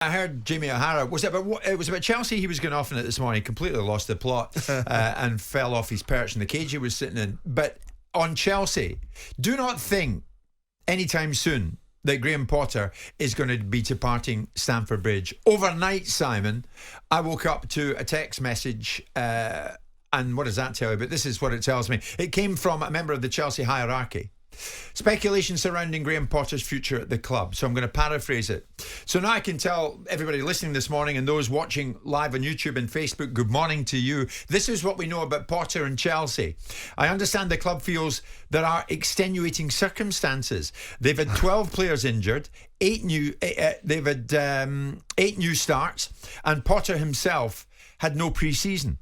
I heard Jamie O'Hara. It was about Chelsea. He was going off on it this morning. Completely lost the plot and fell off his perch in the cage he was sitting in. But on Chelsea, do not think anytime soon that Graham Potter is going to be departing Stamford Bridge. Overnight, Simon, I woke up to a text message. And what does that tell you? But this is what it tells me. It came from a member of the Chelsea hierarchy. Speculation surrounding Graham Potter's future at the club. So I'm going to paraphrase it. So now I can tell everybody listening this morning and those watching live on YouTube and Facebook, good morning to you. This is what we know about Potter and Chelsea. I understand the club feels there are extenuating circumstances. They've had 12 players injured, they've had 8 new starts, and Potter himself had no pre-season.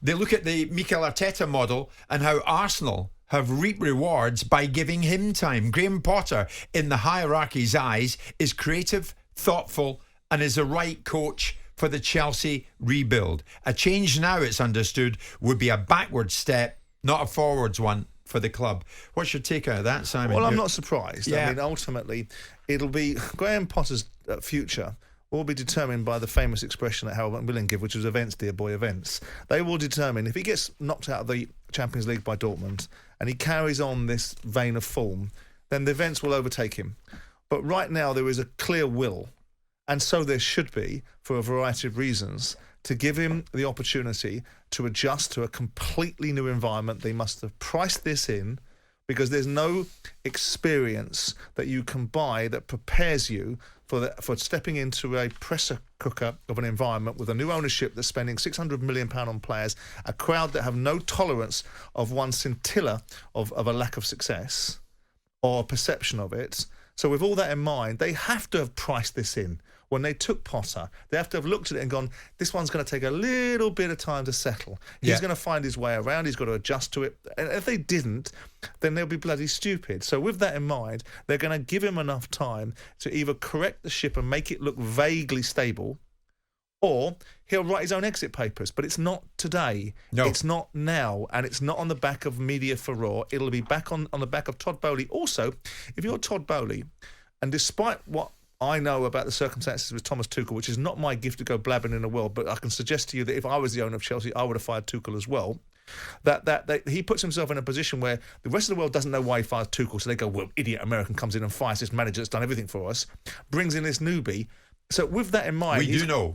They look at the Mikel Arteta model and how Arsenal have reaped rewards by giving him time. Graham Potter, in the hierarchy's eyes, is creative, thoughtful, and is the right coach for the Chelsea rebuild. A change now, it's understood, would be a backward step, not a forwards one for the club. What's your take out of that, Simon? Well, I'm not surprised. Yeah. I mean, ultimately, it'll be Graham Potter's future will be determined by the famous expression that Harold Macmillan gave, which was events, dear boy, events. They will determine if he gets knocked out of the Champions League by Dortmund and he carries on this vein of form, then the events will overtake him. But right now there is a clear will, and so there should be, for a variety of reasons, to give him the opportunity to adjust to a completely new environment. They must have priced this in, because there's no experience that you can buy that prepares you for stepping into a pressure cooker of an environment with a new ownership that's spending £600 million on players, a crowd that have no tolerance of one scintilla of a lack of success or perception of it. So with all that in mind, they have to have priced this in. When they took Potter, they have to have looked at it and gone, this one's going to take a little bit of time to settle. He's going to find his way around. He's got to adjust to it. And if they didn't, then they'll be bloody stupid. So with that in mind, they're going to give him enough time to either correct the ship and make it look vaguely stable, or he'll write his own exit papers. But it's not today. No. It's not now. And it's not on the back of media furore. It'll be back on the back of Todd Boehly. Also, if you're Todd Boehly, and despite what I know about the circumstances with Thomas Tuchel, which is not my gift to go blabbing in the world, but I can suggest to you that if I was the owner of Chelsea, I would have fired Tuchel as well. That he puts himself in a position where the rest of the world doesn't know why he fired Tuchel, so they go, well, idiot American comes in and fires this manager that's done everything for us, brings in this newbie. So with that in mind, we do know.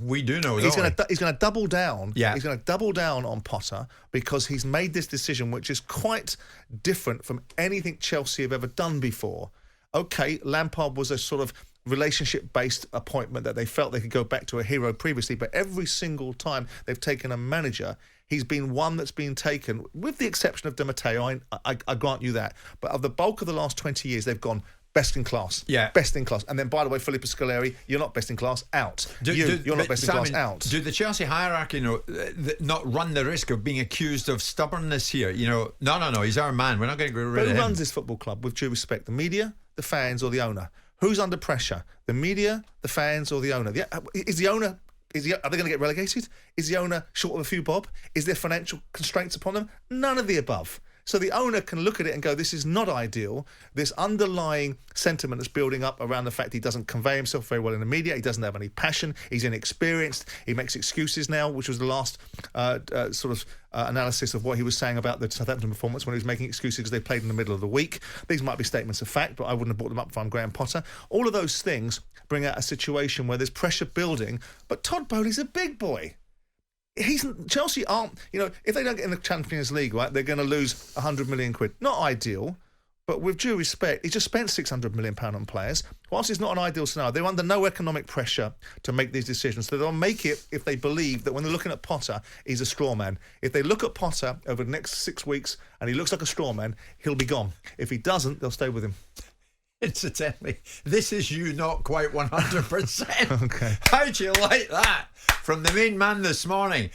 He's going to double down. Yeah. He's going to double down on Potter because he's made this decision, which is quite different from anything Chelsea have ever done before. Okay, Lampard was a sort of relationship-based appointment that they felt they could go back to a hero previously, but every single time they've taken a manager, he's been one that's been taken, with the exception of Di Matteo, I grant you that, but of the bulk of the last 20 years, they've gone best in class. Yeah. Best in class. And then, by the way, Filippo Scolari, you're not best in class, out. You're not best in class, out. Do the Chelsea hierarchy not run the risk of being accused of stubbornness here? No, he's our man. We're not going to get rid of him. Who runs this football club, with due respect? The media, the fans, or the owner? Who's under pressure? The media, the fans, or the owner? Are they going to get relegated? Is the owner short of a few bob? Is there financial constraints upon them? None of the above. So the owner can look at it and go, this is not ideal. This underlying sentiment that's building up around the fact he doesn't convey himself very well in the media. He doesn't have any passion. He's inexperienced. He makes excuses now, which was the last analysis of what he was saying about the Southampton performance, when he was making excuses because they played in the middle of the week. These might be statements of fact, but I wouldn't have brought them up if I'm Graham Potter. All of those things bring out a situation where there's pressure building, but Todd Boehly's a big boy. Chelsea aren't, if they don't get in the Champions League, right, they're going to lose £100 million. Not ideal, but with due respect, he just spent £600 million on players. Whilst it's not an ideal scenario, they're under no economic pressure to make these decisions. So they'll make it if they believe that when they're looking at Potter, he's a straw man. If they look at Potter over the next 6 weeks and he looks like a straw man, he'll be gone. If he doesn't, they'll stay with him. Incidentally, this is you not quite 100%. Okay. How'd you like that? From the main man this morning.